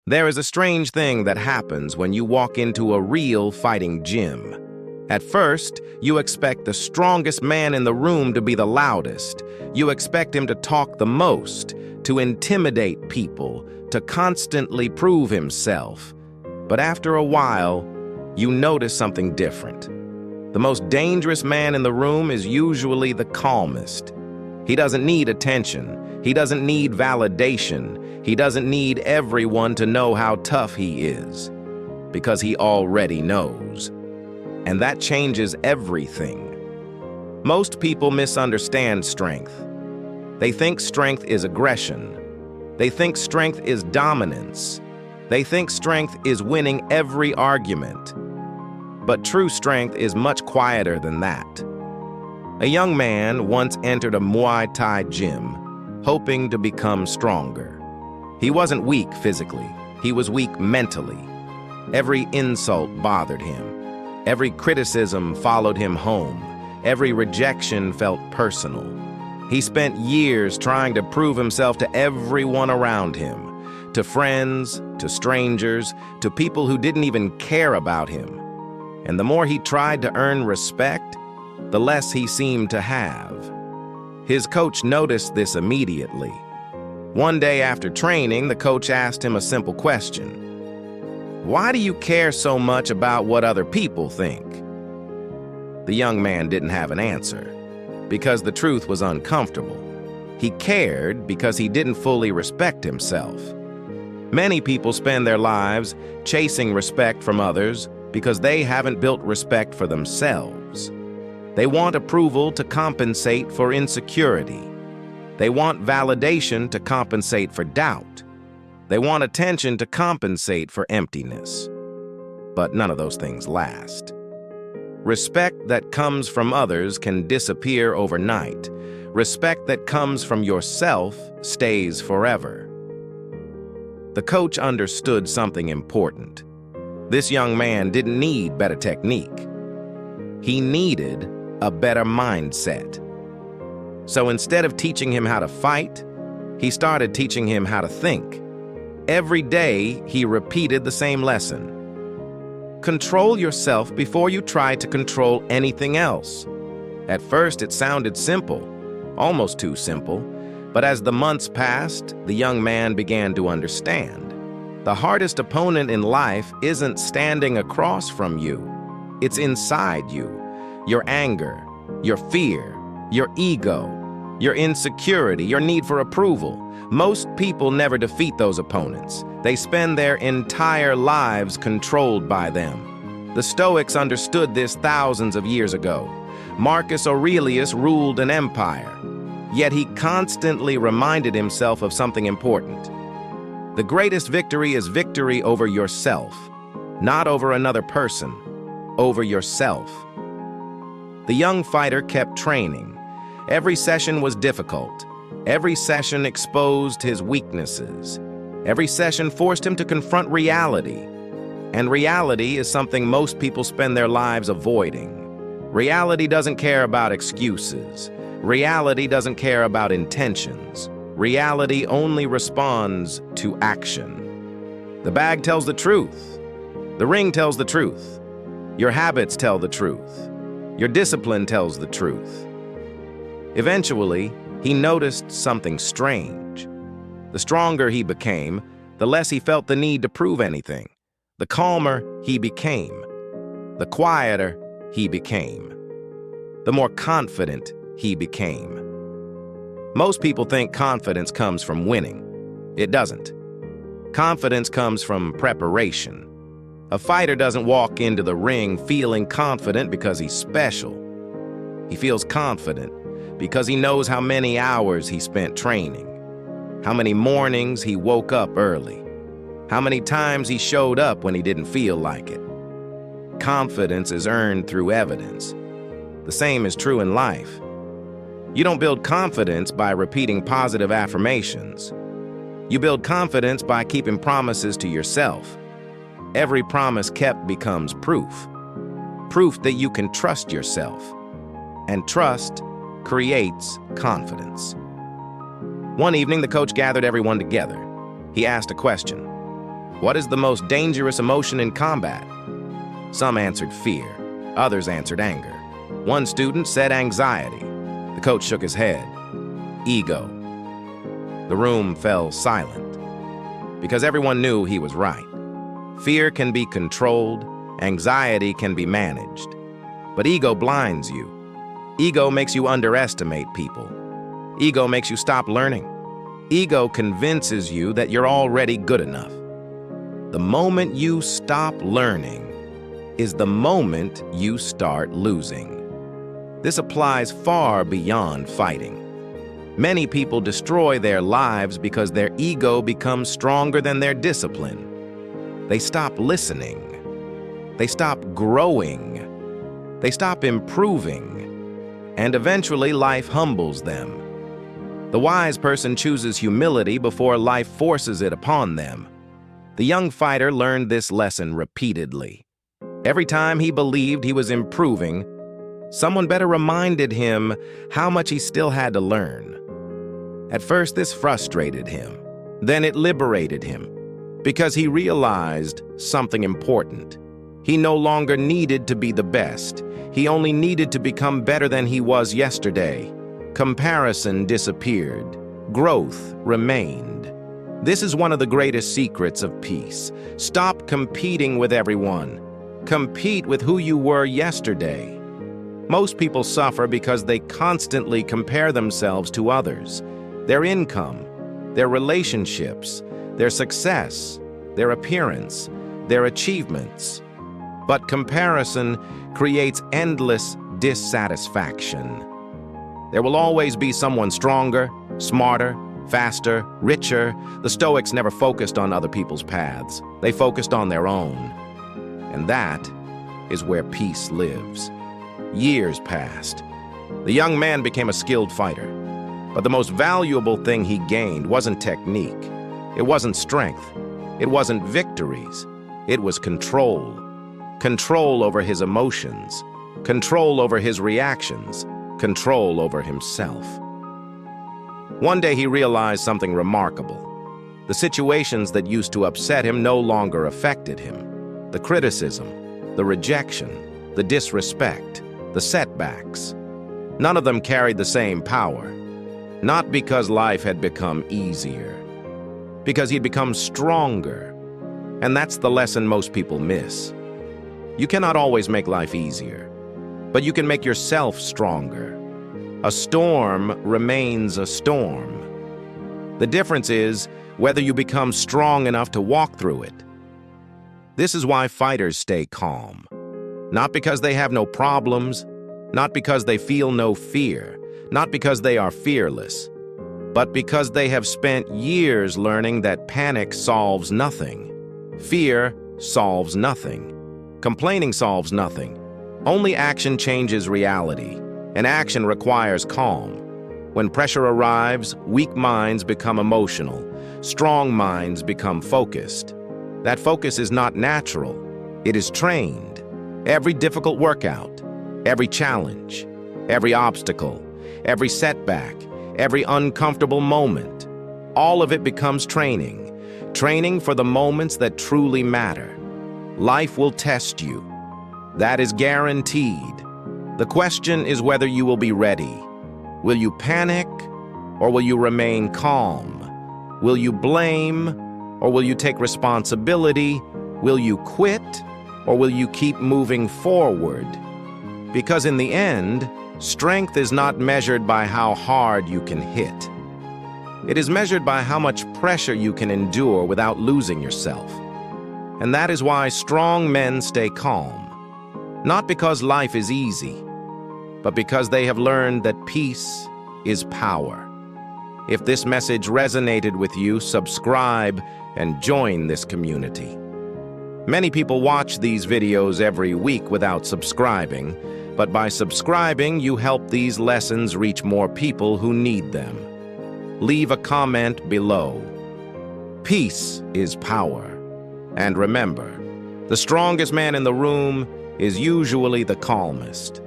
There is a strange thing that happens when you walk into a real fighting gym. At first, you expect the strongest man in the room to be the loudest. You expect him to talk the most, to intimidate people, to constantly prove himself. But after a while, you notice something different. The most dangerous man in the room is usually the calmest. He doesn't need attention. He doesn't need validation. He doesn't need everyone to know how tough he is, because he already knows. And that changes everything. Most people misunderstand strength. They think strength is aggression. They think strength is dominance. They think strength is winning every argument. But true strength is much quieter than that. A young man once entered a Muay Thai gym, hoping to become stronger. He wasn't weak physically, he was weak mentally. Every insult bothered him. Every criticism followed him home. Every rejection felt personal. He spent years trying to prove himself to everyone around him, to friends, to strangers, to people who didn't even care about him. And the more he tried to earn respect, the less he seemed to have. His coach noticed this immediately. One day after training, the coach asked him a simple question. "Why do you care so much about what other people think?" The young man didn't have an answer, because the truth was uncomfortable. He cared because he didn't fully respect himself. Many people spend their lives chasing respect from others because they haven't built respect for themselves. They want approval to compensate for insecurity. They want validation to compensate for doubt. They want attention to compensate for emptiness. But none of those things last. Respect that comes from others can disappear overnight. Respect that comes from yourself stays forever. The coach understood something important. This young man didn't need better technique. He needed a better mindset. So instead of teaching him how to fight, he started teaching him how to think. Every day, he repeated the same lesson. Control yourself before you try to control anything else. At first, it sounded simple, almost too simple, but as the months passed, the young man began to understand. The hardest opponent in life isn't standing across from you. It's inside you. Your anger, your fear, your ego, your insecurity, your need for approval. Most people never defeat those opponents. They spend their entire lives controlled by them. The Stoics understood this thousands of years ago. Marcus Aurelius ruled an empire, yet he constantly reminded himself of something important. The greatest victory is victory over yourself, not over another person, over yourself. The young fighter kept training. Every session was difficult. Every session exposed his weaknesses. Every session forced him to confront reality. And reality is something most people spend their lives avoiding. Reality doesn't care about excuses. Reality doesn't care about intentions. Reality only responds to action. The bag tells the truth. The ring tells the truth. Your habits tell the truth. Your discipline tells the truth. Eventually, he noticed something strange. The stronger he became, the less he felt the need to prove anything. The calmer he became. The quieter he became. The more confident he became. Most people think confidence comes from winning. It doesn't. Confidence comes from preparation. A fighter doesn't walk into the ring feeling confident because he's special. He feels confident because he knows how many hours he spent training, how many mornings he woke up early, how many times he showed up when he didn't feel like it. Confidence is earned through evidence. The same is true in life. You don't build confidence by repeating positive affirmations. You build confidence by keeping promises to yourself. Every promise kept becomes proof. Proof that you can trust yourself. And trust creates confidence. One evening, the coach gathered everyone together. He asked a question. What is the most dangerous emotion in combat? Some answered fear. Others answered anger. One student said anxiety. The coach shook his head. Ego. The room fell silent, because everyone knew he was right. Fear can be controlled, anxiety can be managed, but ego blinds you. Ego makes you underestimate people. Ego makes you stop learning. Ego convinces you that you're already good enough. The moment you stop learning is the moment you start losing. This applies far beyond fighting. Many people destroy their lives because their ego becomes stronger than their discipline. They stop listening. They stop growing. They stop improving. And eventually life humbles them. The wise person chooses humility before life forces it upon them. The young fighter learned this lesson repeatedly. Every time he believed he was improving, someone better reminded him how much he still had to learn. At first, this frustrated him. Then it liberated him, because he realized something important. He no longer needed to be the best. He only needed to become better than he was yesterday. Comparison disappeared. Growth remained. This is one of the greatest secrets of peace. Stop competing with everyone. Compete with who you were yesterday. Most people suffer because they constantly compare themselves to others. Their income, their relationships, their success, their appearance, their achievements. But comparison creates endless dissatisfaction. There will always be someone stronger, smarter, faster, richer. The Stoics never focused on other people's paths. They focused on their own. And that is where peace lives. Years passed. The young man became a skilled fighter. But the most valuable thing he gained wasn't technique. It wasn't strength. It wasn't victories. It was control. Control over his emotions. Control over his reactions. Control over himself. One day he realized something remarkable. The situations that used to upset him no longer affected him. The criticism, the rejection, the disrespect, the setbacks. None of them carried the same power. Not because life had become easier, because he'd become stronger. And that's the lesson most people miss. You cannot always make life easier, but you can make yourself stronger. A storm remains a storm. The difference is whether you become strong enough to walk through it. This is why fighters stay calm. Not because they have no problems, not because they feel no fear, not because they are fearless, but because they have spent years learning that panic solves nothing. Fear solves nothing. Complaining solves nothing. Only action changes reality, and action requires calm. When pressure arrives, weak minds become emotional. Strong minds become focused. That focus is not natural. It is trained. Every difficult workout, every challenge, every obstacle, every setback, every uncomfortable moment, all of it becomes training. Training for the moments that truly matter. Life will test you. That is guaranteed. The question is whether you will be ready. Will you panic, or will you remain calm? Will you blame, or will you take responsibility? Will you quit, or will you keep moving forward? Because in the end, strength is not measured by how hard you can hit. It is measured by how much pressure you can endure without losing yourself. And that is why strong men stay calm. Not because life is easy, but because they have learned that peace is power. If this message resonated with you, subscribe and join this community. Many people watch these videos every week without subscribing, but by subscribing, you help these lessons reach more people who need them. Leave a comment below. Peace is power. And remember, the strongest man in the room is usually the calmest.